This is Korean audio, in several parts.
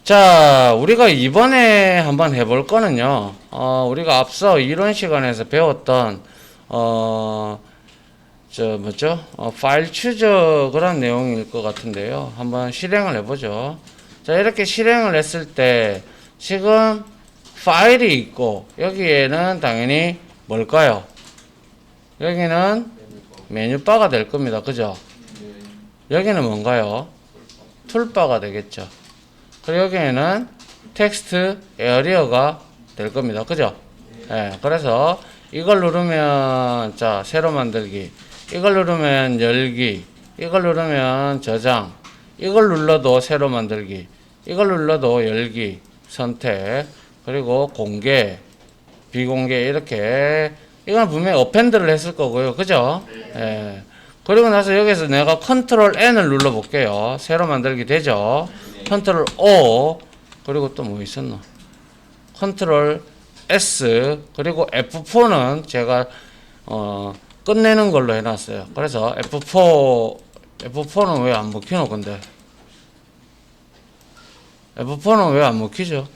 자, 우리가 이번에 한번 해볼 거는요, 우리가 앞서 이론 시간에서 배웠던, 파일 추적 그런 내용일 것 같은데요. 한번 실행을 해보죠. 자, 이렇게 실행을 했을 때, 지금 파일이 있고, 여기에는 당연히 뭘까요? 여기는 메뉴바가 될 겁니다. 그죠? 여기는 뭔가요? 툴바가 되겠죠. 그리고 여기에는 텍스트 에어리어가 될 겁니다. 그죠? 예, 그래서 이걸 누르면, 자, 새로 만들기. 이걸 누르면 열기. 이걸 누르면 저장. 이걸 눌러도 새로 만들기. 이걸 눌러도 열기. 선택. 그리고 공개. 비공개. 이렇게. 이건 분명히 어펜드를 했을 거고요. 그죠? 예. 그리고 나서 여기서 내가 컨트롤 N을 눌러 볼게요. 새로 만들기 되죠? 컨트롤 O, 그리고 또 뭐 있었나? 컨트롤 S, 그리고 F4는 제가, 끝내는 걸로 해놨어요. 그래서 F4는 왜 안 먹히노, 근데? F4는 왜 안 먹히죠?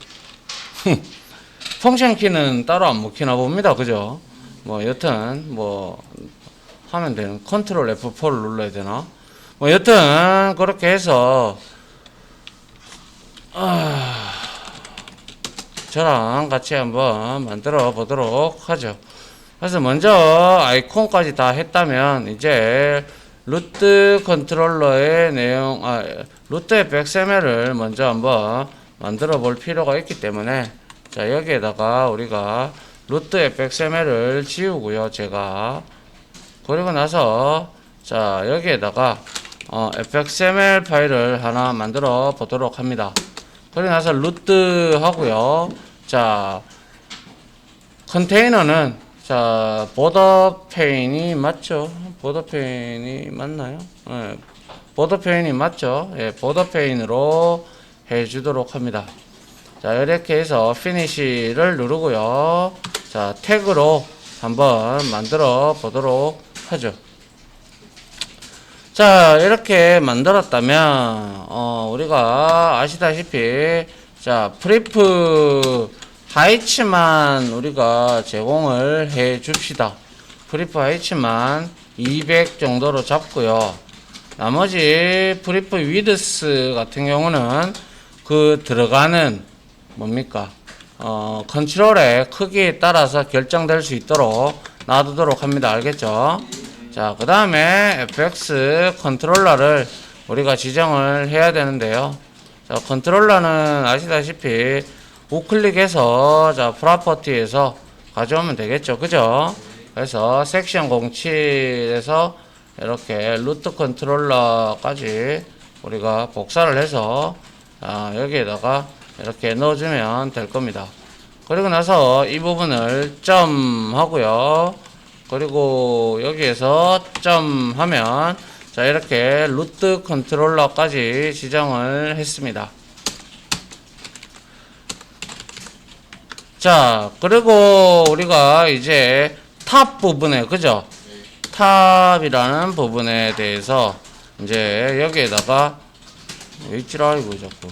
펑션 키는 따로 안 먹히나 봅니다. 그죠? 뭐, 여튼, 뭐, 하면 되는, 컨트롤 F4를 눌러야 되나? 뭐, 여튼, 그렇게 해서, 저랑 같이 한번 만들어 보도록 하죠. 그래서 먼저 아이콘까지 다 했다면 이제 루트 컨트롤러의 내용, 루트 fxml을 먼저 한번 만들어 볼 필요가 있기 때문에, 자, 여기에다가 우리가 루트 fxml을 지우고요, 제가. 그리고 나서, 자, 여기에다가 fxml 파일을 하나 만들어 보도록 합니다. 그리고 나서 루트 하고요. 자, 컨테이너는, 자, 보더 페인이 맞죠? 보더 페인이 맞나요? 네, 보더 페인이 맞죠? 예, 보더 페인으로 해주도록 합니다. 자, 이렇게 해서 피니시를 누르고요. 자, 태그로 한번 만들어 보도록 하죠. 자, 이렇게 만들었다면, 우리가 아시다시피, 자, 프리프 하이츠만 우리가 제공을 해 줍시다. 프리프 하이츠만 200 정도로 잡고요. 나머지 프리프 위드스 같은 경우는 그 들어가는, 뭡니까? 컨트롤의 크기에 따라서 결정될 수 있도록 놔두도록 합니다. 알겠죠? 자, 그 다음에 fx 컨트롤러를 우리가 지정을 해야 되는데요. 자, 컨트롤러는 아시다시피 우클릭해서, 자, 프로퍼티에서 가져오면 되겠죠. 그죠? 그래서 섹션 07에서 이렇게 루트 컨트롤러까지 우리가 복사를 해서, 여기에다가 이렇게 넣어주면 될 겁니다. 그리고 나서 이 부분을 점 하고요. 그리고 여기에서 점 하면, 자, 이렇게 루트 컨트롤러까지 지정을 했습니다. 자, 그리고 우리가 이제 탑 부분에, 그죠? 탑이라는 부분에 대해서 이제 여기에다가 왜 있지라 이거 자꾸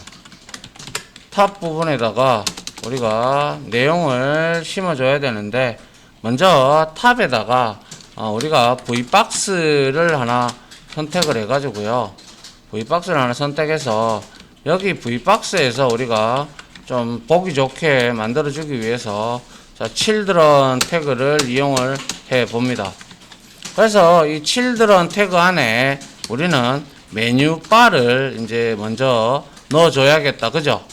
탑 부분에다가 우리가 내용을 심어줘야 되는데, 먼저 탑에다가 우리가 V박스를 하나 선택을 해가지고요. V박스를 하나 선택해서 여기 V박스에서 우리가 좀 보기 좋게 만들어주기 위해서, 자, children 태그를 이용을 해 봅니다. 그래서 이 children 태그 안에 우리는 메뉴 바를 이제 먼저 넣어줘야겠다. 그죠?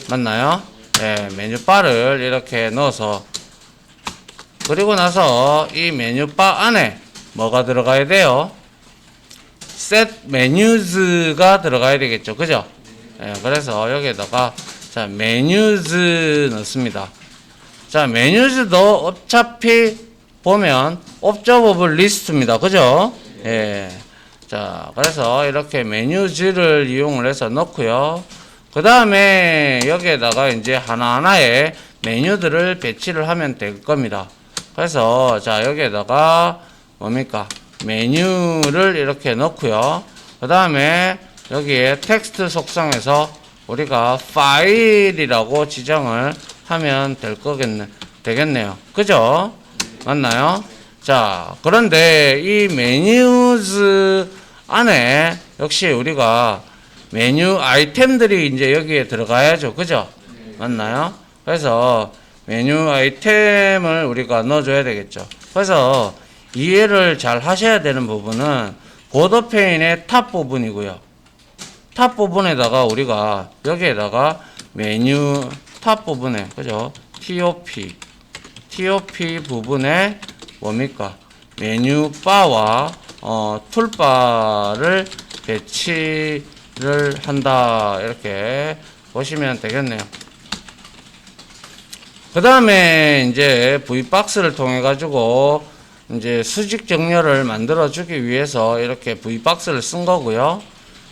맞나요? 네, 메뉴 바를 이렇게 넣어서, 그리고 나서 이 메뉴바 안에 뭐가 들어가야 돼요? set menus가 들어가야 되겠죠. 그죠? 예, 그래서 여기에다가, 자, menus 넣습니다. 자, menus도 어차피 보면 observable list입니다. 그죠? 예. 자, 그래서 이렇게 menus를 이용을 해서 넣고요. 그 다음에 여기에다가 이제 하나하나의 메뉴들을 배치를 하면 될 겁니다. 그래서, 자, 여기에다가 뭡니까? 메뉴를 이렇게 넣고요. 그 다음에 여기에 텍스트 속성에서 우리가 파일이라고 지정을 하면 되겠네요. 그죠? 맞나요? 자, 그런데 이 메뉴즈 안에 역시 우리가 메뉴 아이템들이 이제 여기에 들어가야죠. 그죠? 맞나요? 그래서 메뉴 아이템을 우리가 넣어줘야 되겠죠. 그래서 이해를 잘 하셔야 되는 부분은 보드 페인의 탑 부분이고요. 탑 부분에다가 우리가 여기에다가 메뉴 탑 부분에, 그죠? TOP 부분에 뭡니까? 메뉴 바와 툴바를 배치를 한다. 이렇게 보시면 되겠네요. 그 다음에 이제 V박스를 통해 가지고 이제 수직 정렬을 만들어 주기 위해서 이렇게 V박스를 쓴 거고요.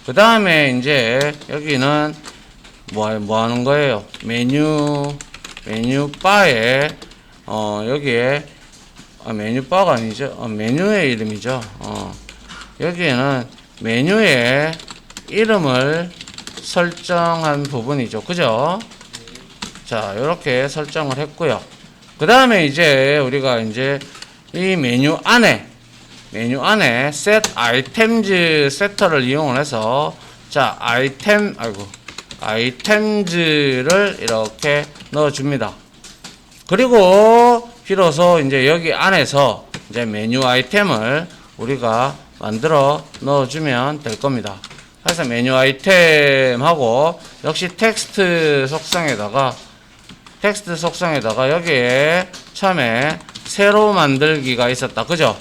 그 다음에 이제 여기는 뭐 하는 거예요? 메뉴 바에 여기에 메뉴 바가 아니죠. 메뉴의 이름이죠. 여기에는 메뉴의 이름을 설정한 부분이죠. 그죠? 자, 이렇게 설정을 했고요. 그 다음에 이제 우리가 이제 이 메뉴 안에 set items 세터를 이용을 해서 자, 아이템즈를 이렇게 넣어줍니다. 그리고 비로소 이제 여기 안에서 이제 메뉴 아이템을 우리가 만들어 넣어주면 될 겁니다. 그래서 메뉴 아이템하고 역시 텍스트 속성에다가 여기에 처음에 새로 만들기가 있었다. 그죠?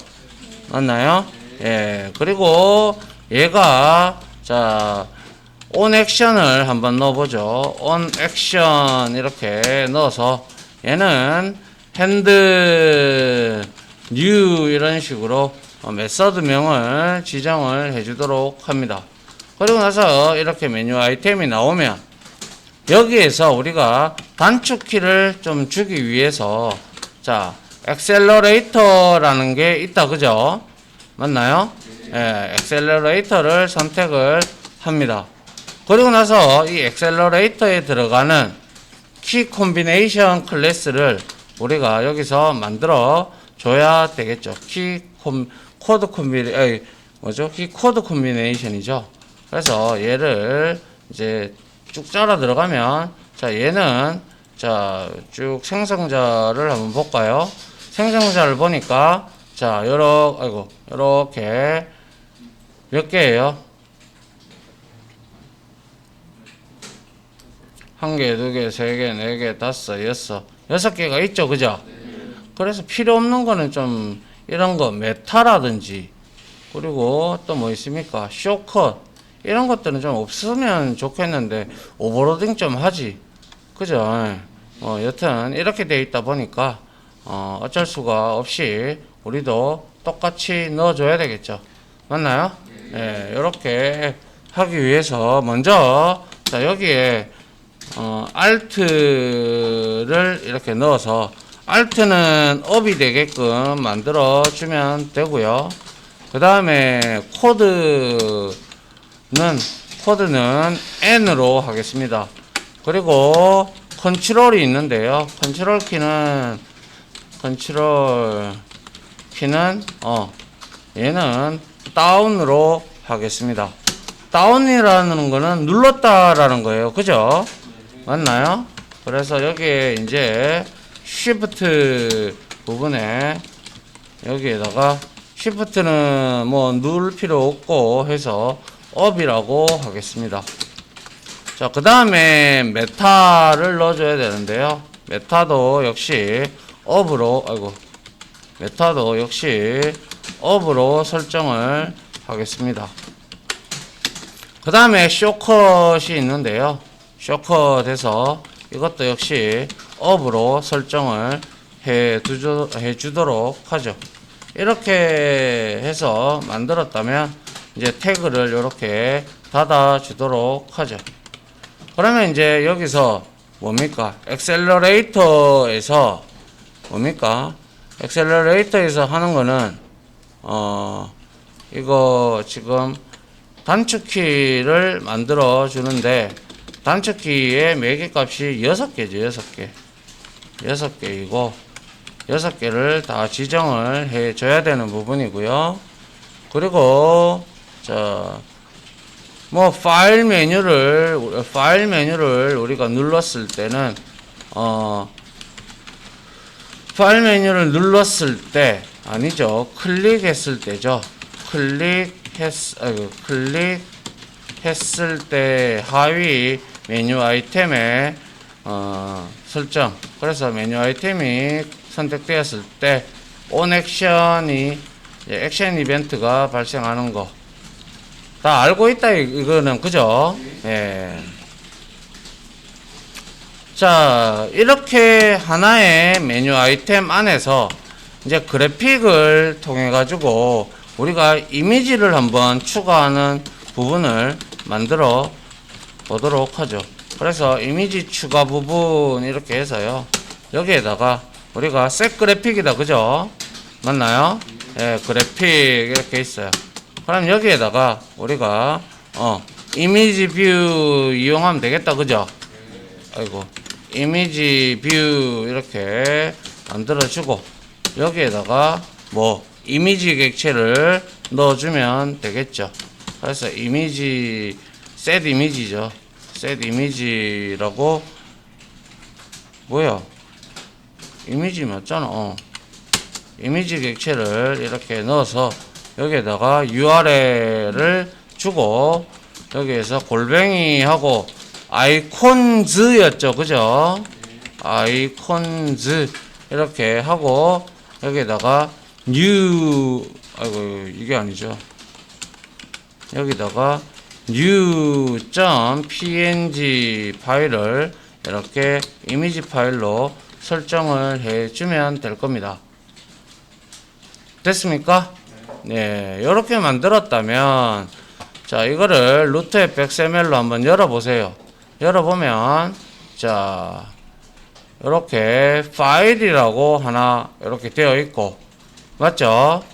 맞나요? 예. 그리고 얘가 자 on 액션을 한번 넣어보죠. on 액션 이렇게 넣어서 얘는 핸드 new 이런 식으로 메서드명을 지정을 해주도록 합니다. 그리고 나서 이렇게 메뉴 아이템이 나오면 여기에서 우리가 단축키를 좀 주기 위해서 자 엑셀러레이터라는 게 있다. 그죠? 맞나요? 예, 엑셀러레이터를 선택을 합니다. 그리고 나서 이 엑셀러레이터에 들어가는 키 콤비네이션 클래스를 우리가 여기서 만들어 줘야 되겠죠. 키 코드 콤비네이션이죠. 그래서 얘를 이제 쭉 짜라 들어가면 자 얘는 자 쭉 생성자를 한번 볼까요? 생성자를 보니까 자 요렇게 몇 개예요? 1개, 2개, 3개, 4개, 5, 6개가 있죠. 그죠? 그래서 필요 없는 거는 좀 이런 거 메타라든지 그리고 또 뭐 있습니까? 쇼컷 이런 것들은 좀 없으면 좋겠는데 오버로딩 좀 하지. 그죠? 여튼 이렇게 돼 있다 보니까 어쩔 수가 없이 우리도 똑같이 넣어줘야 되겠죠. 맞나요? 예, 이렇게 하기 위해서 먼저 자 여기에 alt를 이렇게 넣어서 alt는 up이 되게끔 만들어 주면 되고요. 그 다음에 코드는 n으로 하겠습니다. 그리고 컨트롤이 있는데요. 컨트롤 키는 얘는 다운으로 하겠습니다. 다운이라는 거는 눌렀다라는 거예요. 그죠? 맞나요? 그래서 여기에 이제 쉬프트 부분에 여기에다가 쉬프트는 뭐 누를 필요 없고 해서 업이라고 하겠습니다. 자, 그 다음에 메타를 넣어줘야 되는데요. 메타도 역시 업으로 설정을 하겠습니다. 그 다음에 쇼컷이 있는데요. 쇼컷에서 이것도 역시 업으로 설정을 해주도록 하죠. 이렇게 해서 만들었다면 이제 태그를 이렇게 닫아 주도록 하죠. 그러면 이제 여기서 뭡니까? 엑셀러레이터에서 하는 거는 이거 지금 단축키를 만들어 주는데 단축키의 매개 값이 6개죠. 6개. 6개이고 6개를 다 지정을 해 줘야 되는 부분이고요. 그리고 뭐 파일 메뉴를 우리가 눌렀을 때는 파일 메뉴를 눌렀을 때 아니죠. 클릭했을 때죠. 클릭했을 때 하위 메뉴 아이템에 설정. 그래서 메뉴 아이템이 선택되었을 때 on 액션이 액션 이벤트가 발생하는 거 다 알고 있다 이거는 그죠? 예. 자, 이렇게 하나의 메뉴 아이템 안에서 이제 그래픽을 통해 가지고 우리가 이미지를 한번 추가하는 부분을 만들어 보도록 하죠. 그래서 이미지 추가 부분 이렇게 해서요. 여기에다가 우리가 셋 그래픽이다. 그죠? 맞나요? 예, 그래픽 이렇게 있어요. 그럼 여기에다가 우리가 이미지 뷰 이용하면 되겠다. 그죠? 아이고. 이미지 뷰 이렇게 만들어주고 여기에다가 뭐 이미지 객체를 넣어주면 되겠죠. 그래서 이미지 셋 이미지죠. 셋 이미지라고 뭐야? 이미지 맞잖아. 이미지 객체를 이렇게 넣어서 여기에다가 URL을 주고 여기에서 골뱅이하고 아이콘즈였죠. 그죠? 아이콘즈 이렇게 하고 여기에다가 아이고 이게 아니죠. 여기다가 new.png 파일을 이렇게 이미지 파일로 설정을 해주면 될 겁니다. 됐습니까? 네, 이렇게 만들었다면 자 이거를 루트 fxml로 한번 열어보세요. 열어보면 자 이렇게 파일이라고 하나 이렇게 되어 있고 맞죠?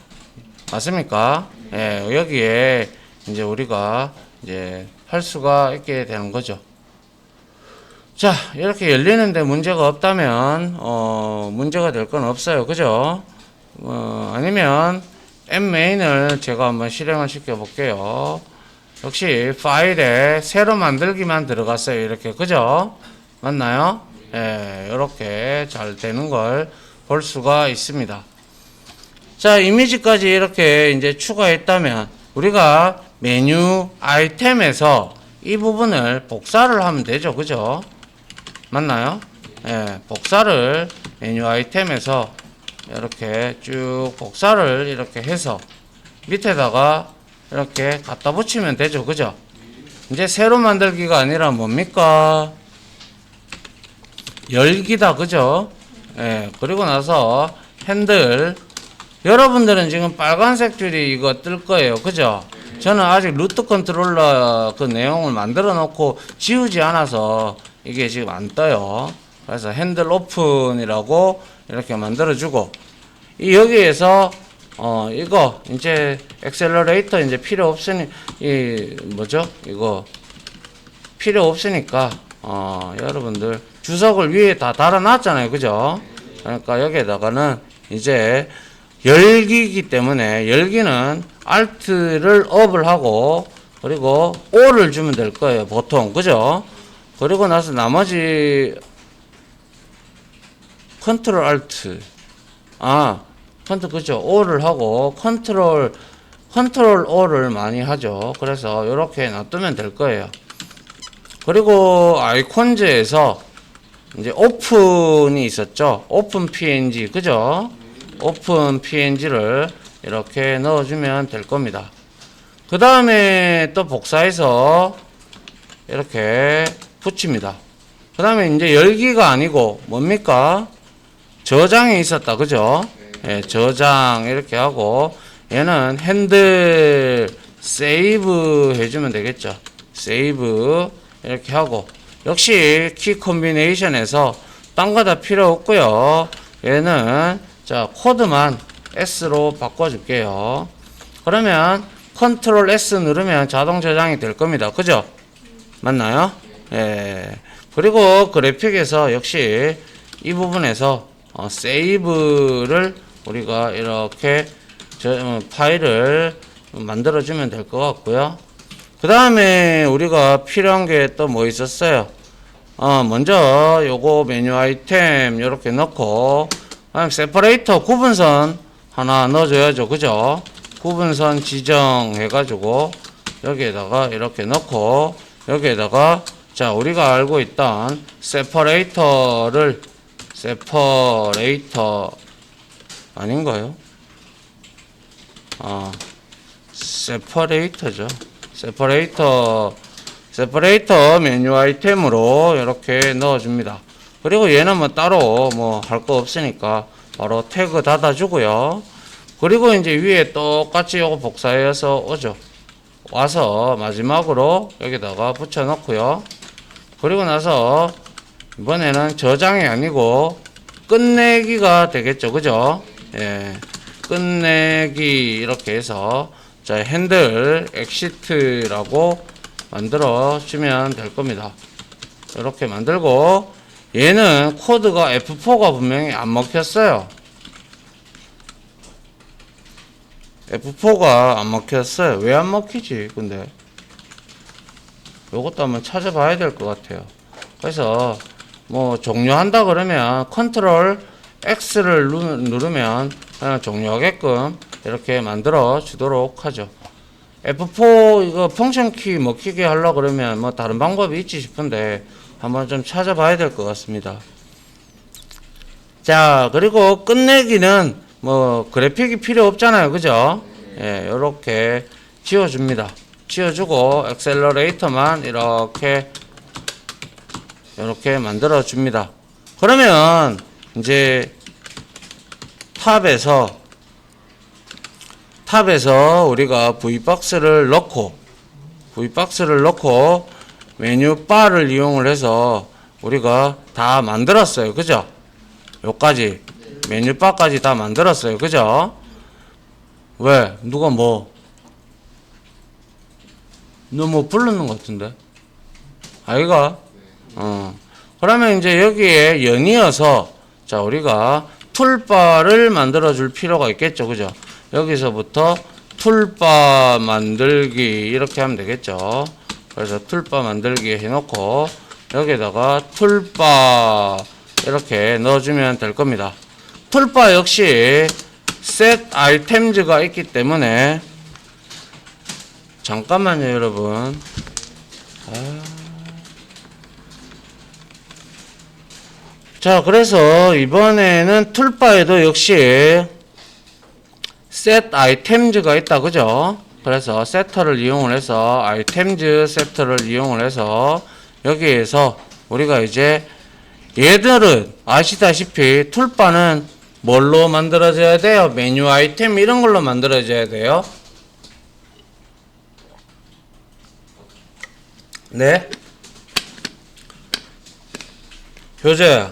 맞습니까? 예, 여기에 이제 우리가 이제 할 수가 있게 되는 거죠. 자 이렇게 열리는데 문제가 없다면 문제가 될 건 없어요. 그죠? 아니면 mmain을 제가 한번 실행을 시켜 볼게요. 역시 파일에 새로 만들기만 들어갔어요. 이렇게 그죠? 맞나요? 예, 이렇게 잘 되는 걸 볼 수가 있습니다. 자, 이미지까지 이렇게 이제 추가했다면 우리가 메뉴 아이템에서 이 부분을 복사를 하면 되죠. 그죠? 맞나요? 예, 복사를 메뉴 아이템에서 이렇게 쭉 복사를 이렇게 해서 밑에다가 이렇게 갖다 붙이면 되죠. 그죠? 이제 새로 만들기가 아니라 뭡니까? 열기다. 그죠? 예, 그리고 나서 핸들. 여러분들은 지금 빨간색 줄이 이거 뜰 거예요. 그죠? 저는 아직 루트 컨트롤러 그 내용을 만들어 놓고 지우지 않아서 이게 지금 안 떠요. 그래서 핸들 오픈이라고 이렇게 만들어 주고 여기에서 이거 이제 엑셀러레이터 이제 필요 없으니 뭐죠? 이거 필요 없으니까 여러분들 주석을 위에 다 달아 놨잖아요. 그죠? 그러니까 여기에다가는 이제 열기이기 때문에 열기는 Alt를 업을 하고 그리고 O를 주면 될 거예요. 보통. 그죠? 그리고 나서 나머지 컨트롤 Alt 그죠? O를 하고 컨트롤 O를 많이 하죠. 그래서 이렇게 놔두면 될 거예요. 그리고 아이콘즈에서 이제 오픈이 있었죠. 오픈 png 그죠? 오픈 png를 이렇게 넣어주면 될 겁니다. 그 다음에 또 복사해서 이렇게 붙입니다. 그 다음에 이제 열기가 아니고 뭡니까? 저장이 있었다. 그죠? 예, 저장 이렇게 하고 얘는 핸들 세이브 해주면 되겠죠. 세이브 이렇게 하고 역시 키 콤비네이션에서 딴 거 다 필요 없고요. 얘는 자 코드만 S로 바꿔줄게요. 그러면 컨트롤 S 누르면 자동 저장이 될 겁니다. 그죠? 맞나요? 예. 그리고 그래픽에서 역시 이 부분에서 세이브를 우리가 이렇게 파일을 만들어주면 될 것 같고요. 그 다음에 우리가 필요한 게 또 뭐 있었어요? 먼저 요거 메뉴 아이템 이렇게 넣고, 세퍼레이터 구분선 하나 넣어줘야죠. 그죠? 구분선 지정해가지고 여기에다가 이렇게 넣고, 여기에다가 자 우리가 알고 있던 세퍼레이터 아닌가요? 세퍼레이터죠. 세퍼레이터 메뉴 아이템으로 이렇게 넣어줍니다. 그리고 얘는 뭐 따로 뭐 할 거 없으니까 바로 태그 닫아주고요. 그리고 이제 위에 똑같이 요거 복사해서 오죠. 와서 마지막으로 여기다가 붙여 놓고요. 그리고 나서 이번에는 저장이 아니고 끝내기가 되겠죠. 그죠? 예. 끝내기 이렇게 해서 자 핸들 엑시트라고 만들어 주면 될 겁니다. 이렇게 만들고 얘는 코드가 F4가 분명히 안 먹혔어요. F4가 안 먹혔어요. 왜 안 먹히지? 근데 요것도 한번 찾아봐야 될 것 같아요. 그래서 뭐 종료한다 그러면 컨트롤 X를 누르면 그냥 종료하게끔 이렇게 만들어 주도록 하죠. F4 이거 펑션 키 먹히게 하려고 그러면 뭐 다른 방법이 있지 싶은데 한번 좀 찾아봐야 될 것 같습니다. 자, 그리고 끝내기는 뭐 그래픽이 필요 없잖아요. 그죠? 예, 요렇게 지워줍니다. 지워주고 엑셀러레이터만 이렇게 만들어 줍니다. 그러면 이제 탑에서 우리가 V박스를 넣고 메뉴 바를 이용을 해서 우리가 다 만들었어요. 그죠? 요까지 메뉴 바까지 다 만들었어요. 그죠? 왜? 누가 너 뭐 부르는 것 같은데? 아이가? 그러면 이제 여기에 연이어서 자 우리가 툴바를 만들어 줄 필요가 있겠죠. 그죠? 여기서부터 툴바 만들기 이렇게 하면 되겠죠. 그래서 툴바 만들기 해놓고 여기에다가 툴바 이렇게 넣어주면 될 겁니다. 툴바 역시 set items가 있기 때문에 잠깐만요 여러분. 자 그래서 이번에는 툴바에도 역시 set items가 있다. 그죠? 그래서 세터를 이용을 해서 items 세터를 이용을 해서 여기에서 우리가 이제 얘들은 아시다시피 툴바는 뭘로 만들어져야 돼요? 메뉴 아이템 이런 걸로 만들어져야 돼요. 네? 효재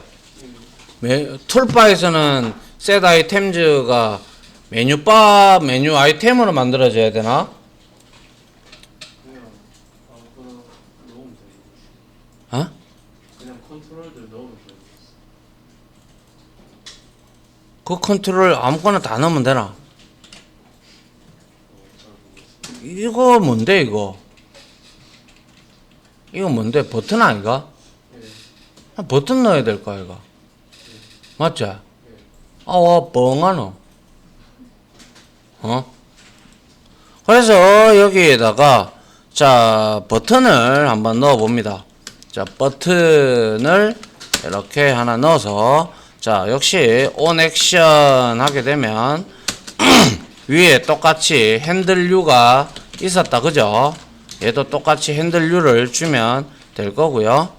툴바에서는 set items가 메뉴 아이템으로 만들어져야 되나? 어? 그냥 컨트롤들 넣으면 돼요. 그 컨트롤 아무거나 다 넣으면 되나? 이거 뭔데 이거? 이거 뭔데? 버튼 아이가? 버튼 넣어야 될 거 아이가? 맞지? 와 뻥하노. 그래서 여기에다가 자 버튼을 한번 넣어 봅니다. 자 버튼을 이렇게 하나 넣어서 자 역시 on 액션 하게 되면 위에 똑같이 핸들류가 있었다. 그죠? 얘도 똑같이 핸들류를 주면 될 거고요.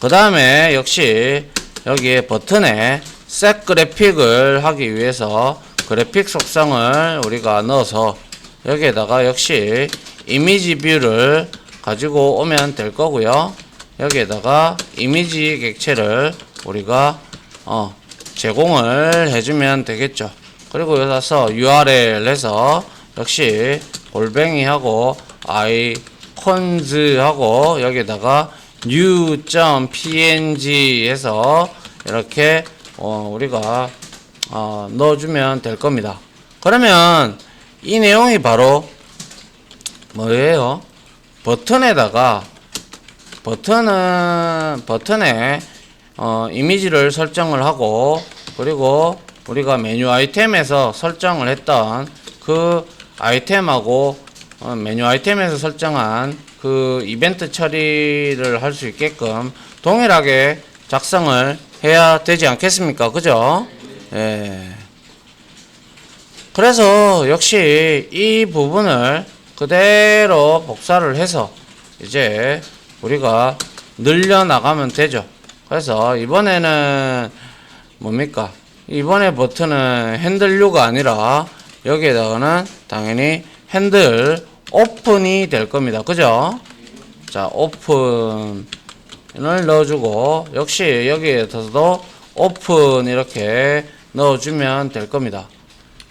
그 다음에 역시 여기에 버튼에 set 그래픽을 하기 위해서 그래픽 속성을 우리가 넣어서 여기에다가 역시 이미지 뷰를 가지고 오면 될 거고요. 여기에다가 이미지 객체를 우리가 제공을 해주면 되겠죠. 그리고 여기서 URL 해서 역시 골뱅이 하고 아이콘즈 하고 여기에다가 new.png 해서 이렇게 우리가 넣어주면 될 겁니다. 그러면 이 내용이 바로 뭐예요? 버튼에 이미지를 설정을 하고, 그리고 우리가 메뉴 아이템에서 설정을 했던 그 아이템하고 메뉴 아이템에서 설정한 그 이벤트 처리를 할 수 있게끔 동일하게 작성을 해야 되지 않겠습니까? 그죠? 예. 그래서 역시 이 부분을 그대로 복사를 해서 이제 우리가 늘려나가면 되죠. 그래서 이번에는 뭡니까? 이번에 버튼은 핸들류가 아니라 여기에다가는 당연히 핸들 오픈이 될 겁니다. 그죠? 자, 오픈을 넣어주고, 역시 여기에서도 오픈 이렇게 넣어주면 될 겁니다.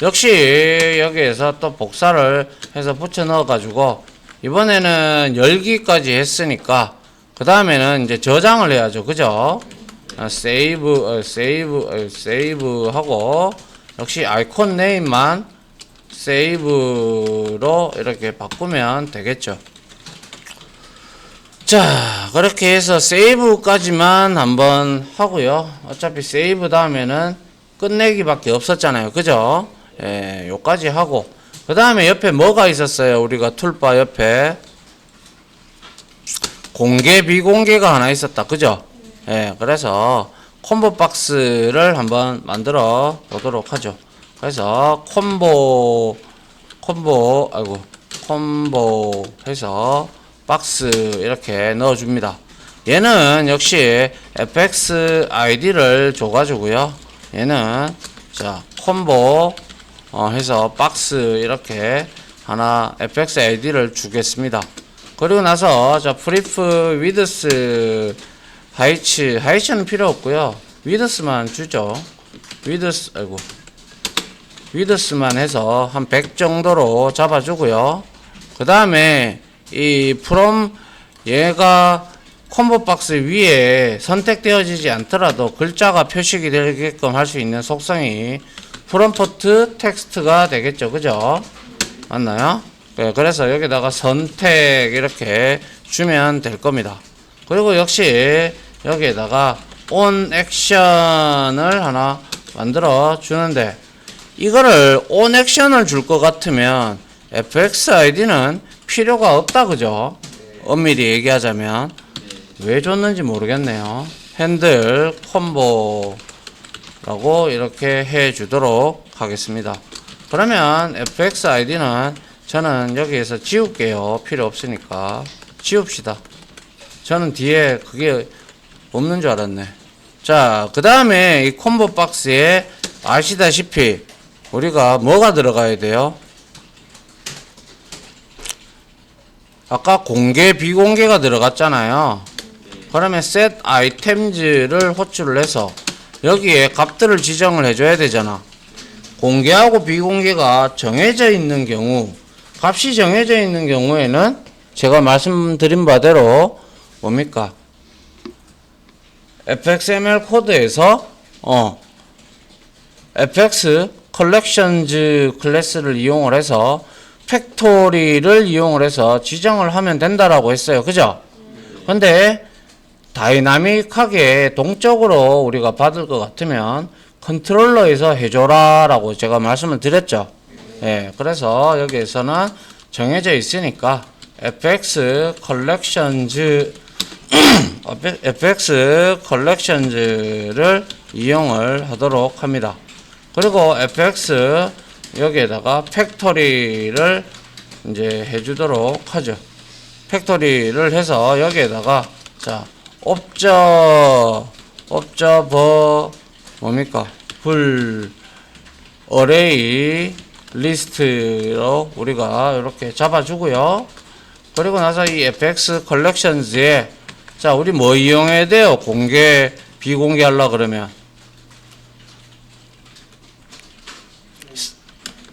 역시 여기에서 또 복사를 해서 붙여 넣어가지고, 이번에는 열기까지 했으니까, 그 다음에는 이제 저장을 해야죠. 그죠? 세이브 하고, 역시 아이콘 네임만 세이브로 이렇게 바꾸면 되겠죠. 자, 그렇게 해서 세이브까지만 한번 하고요. 어차피 세이브 다음에는 끝내기밖에 없었잖아요. 그죠? 예, 요까지 하고, 그 다음에 옆에 뭐가 있었어요? 우리가 툴바 옆에 공개 비공개가 하나 있었다. 그죠? 예, 그래서 콤보 박스를 한번 만들어 보도록 하죠. 그래서 콤보 해서 박스 이렇게 넣어줍니다. 얘는 역시 fx id를 줘가지고요. 얘는 자 콤보 해서 박스 이렇게 하나 fx id를 주겠습니다. 그리고 나서 자 프리프 위드스 하이츠는 필요 없고요. 위드스만 주죠. 위드스만 해서 한 100 정도로 잡아주고요. 그 다음에 이 from 얘가 콤보 박스 위에 선택되어지지 않더라도 글자가 표식이 되게끔 할 수 있는 속성이 프롬프트 텍스트가 되겠죠. 그죠? 맞나요? 네, 그래서 여기다가 선택 이렇게 주면 될 겁니다. 그리고 역시 여기에다가 on action을 하나 만들어 주는데, 이거를 on action을 줄 것 같으면 fx id는 필요가 없다. 그죠? 엄밀히 얘기하자면 왜 줬는지 모르겠네요. 핸들 콤보라고 이렇게 해 주도록 하겠습니다. 그러면 fx id는 저는 여기에서 지울게요. 필요 없으니까 지웁시다. 저는 뒤에 그게 없는 줄 알았네. 자, 그 다음에 이 콤보 박스에 아시다시피 우리가 뭐가 들어가야 돼요? 아까 공개 비공개가 들어갔잖아요. 그러면 set items를 호출을 해서 여기에 값들을 지정을 해줘야 되잖아. 공개하고 비공개가 정해져 있는 경우, 값이 정해져 있는 경우에는 제가 말씀드린 바대로 뭡니까? fxml 코드에서 fx collections 클래스를 이용을 해서 팩토리를 이용을 해서 지정을 하면 된다라고 했어요. 그죠? 근데 다이나믹하게 동적으로 우리가 받을 것 같으면 컨트롤러에서 해줘라 라고 제가 말씀을 드렸죠. 예, 그래서 여기에서는 정해져 있으니까 fx collections를 이용을 하도록 합니다. 그리고 fx 여기에다가 팩토리를 이제 해주도록 하죠. 팩토리를 해서 여기에다가 자 뭡니까? 불 어레이 리스트로 우리가 이렇게 잡아주고요. 그리고 나서 이 fx collections에 자 우리 뭐 이용해야 돼요? 공개 비공개 하려 그러면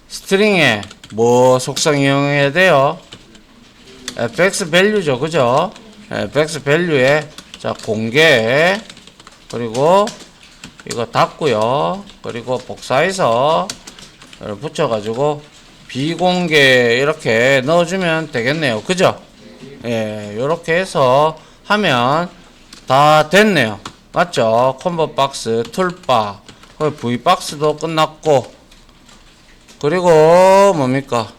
스트링에 뭐 속성 이용해야 돼요? fx 밸류죠. 그죠? fx 밸류에 자 공개 그리고 이거 닫고요. 그리고 복사해서 붙여가지고 비공개 이렇게 넣어주면 되겠네요. 그죠? 예, 요렇게 해서 하면 다 됐네요. 맞죠? 콤보 박스, 툴바, V 박스도 끝났고, 그리고 뭡니까?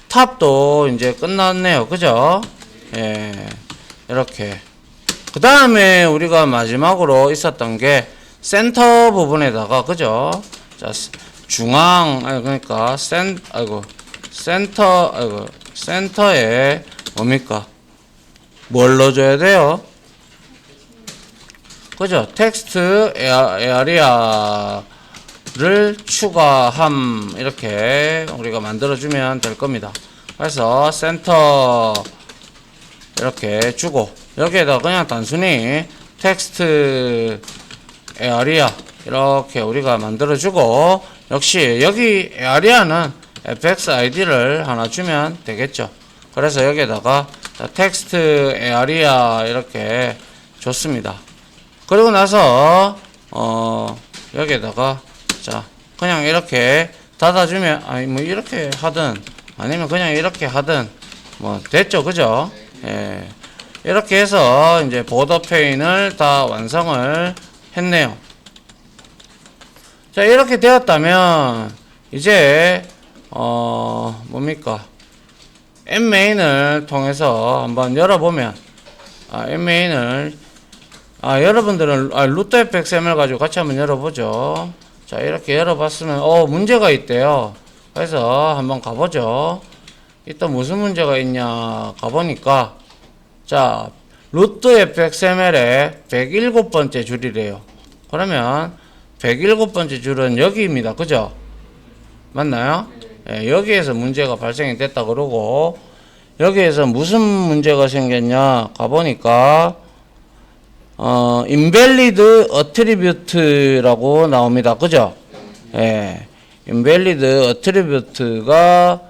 탑도 이제 끝났네요. 그죠? 예, 이렇게. 그 다음에 우리가 마지막으로 있었던 게 센터 부분에다가, 그죠? 자, 중앙, 그러니까 센터에 뭡니까? 뭘 넣어줘야 돼요? 그죠? 텍스트 에어리아를 추가함 이렇게 우리가 만들어주면 될 겁니다. 그래서 센터 이렇게 주고 여기에다 그냥 단순히 텍스트 에어리아 이렇게 우리가 만들어주고 역시 여기 에어리아는 fx id를 하나 주면 되겠죠. 그래서 여기에다가 텍스트 에어리아 이렇게 줬습니다. 그리고 나서 여기에다가 자 그냥 이렇게 닫아주면 아니 뭐 이렇게 하든 아니면 그냥 이렇게 하든 뭐 됐죠. 그죠? 예. 이렇게 해서 이제 보더 페인을 다 완성을 했네요. 자 이렇게 되었다면 이제 뭡니까? nmain을 통해서 한번 열어보면 nmain을 여러분들은 루트 fxml 가지고 같이 한번 열어보죠. 자 이렇게 열어봤으면 문제가 있대요. 그래서 한번 가보죠. 이또 무슨 문제가 있냐 가보니까 자 루트 fxml의 107번째 줄이래요. 그러면 107번째 줄은 여기입니다. 그죠? 맞나요? 예, 여기에서 문제가 발생이 됐다 그러고 여기에서 무슨 문제가 생겼냐 가보니까 invalid attribute라고 나옵니다. 그죠? 예. invalid attribute가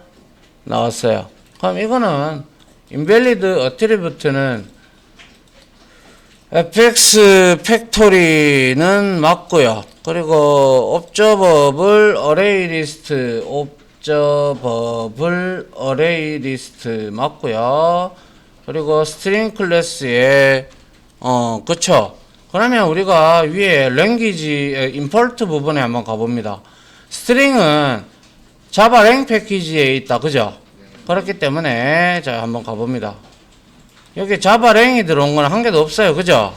나왔어요. 그럼 이거는 invalid attribute는 fx 팩토리는 맞고요. 그리고 observable array list 맞고요. 그리고 string 클래스에 그쵸. 그러면 우리가 위에 language import 부분에 한번 가봅니다. string은 자바 랭 패키지에 있다. 그죠? 그렇기 때문에 자 한번 가봅니다. 여기 자바 랭이 들어온 건 한 개도 없어요. 그죠?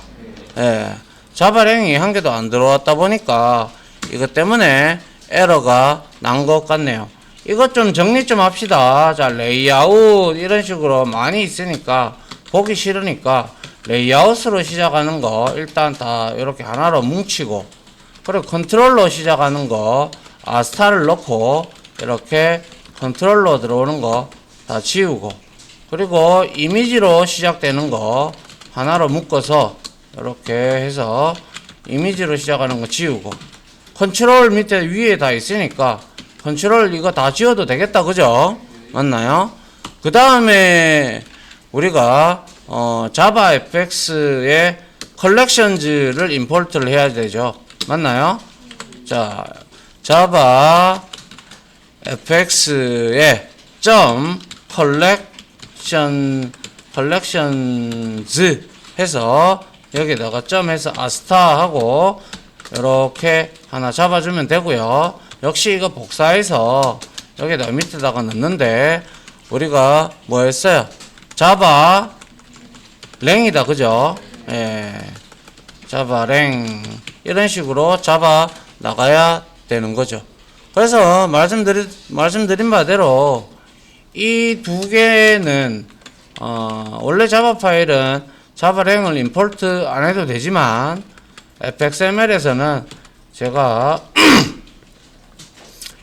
예. 자바 랭이 한 개도 안 들어왔다 보니까 이것 때문에 에러가 난 것 같네요. 이것 좀 정리 좀 합시다. 자, 레이아웃 이런 식으로 많이 있으니까 보기 싫으니까 레이아웃으로 시작하는 거 일단 다 이렇게 하나로 뭉치고 그리고 컨트롤로 시작하는 거 스타를 넣고 이렇게 컨트롤로 들어오는 거 다 지우고 그리고 이미지로 시작되는 거 하나로 묶어서 이렇게 해서 이미지로 시작하는 거 지우고 컨트롤 밑에 위에 다 있으니까 컨트롤 이거 다 지워도 되겠다. 그죠? 맞나요? 그 다음에 우리가 자바 fx의 collections를 임포트를 해야 되죠. 맞나요? 자, 자바 fx의 점 collections 해서 여기다가 점 해서 스타 하고 이렇게 하나 잡아주면 되고요. 역시 이거 복사해서 여기다 밑에다가 넣는데 우리가 뭐 했어요? 자바 랭이다. 그죠? 예. 자바 랭 이런 식으로 잡아 나가야 되는 거죠. 그래서 말씀드린 바대로 이 두 개는 원래 자바 파일은 자바 랭을 임포트 안 해도 되지만 fxml에서는 제가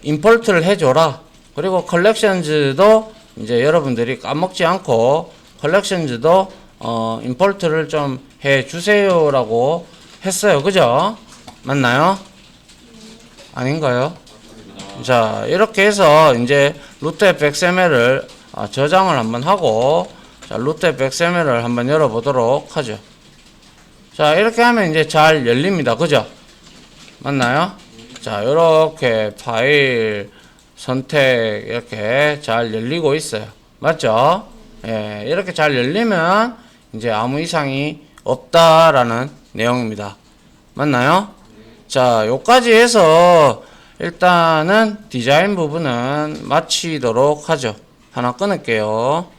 임포트를 해줘라. 그리고 collections도 이제 여러분들이 까먹지 않고 collections도 임포트를 좀 해주세요라고 했어요. 그죠? 맞나요? 아닌가요? 자, 이렇게 해서 이제 루트 fxml을 저장을 한번 하고 자, 루트 XML을 한번 열어보도록 하죠. 자, 이렇게 하면 이제 잘 열립니다. 그죠? 맞나요? 자, 이렇게 파일 선택 이렇게 잘 열리고 있어요. 맞죠? 예, 이렇게 잘 열리면 이제 아무 이상이 없다라는 내용입니다. 맞나요? 자, 요까지 해서 일단은 디자인 부분은 마치도록 하죠. 하나 끊을게요.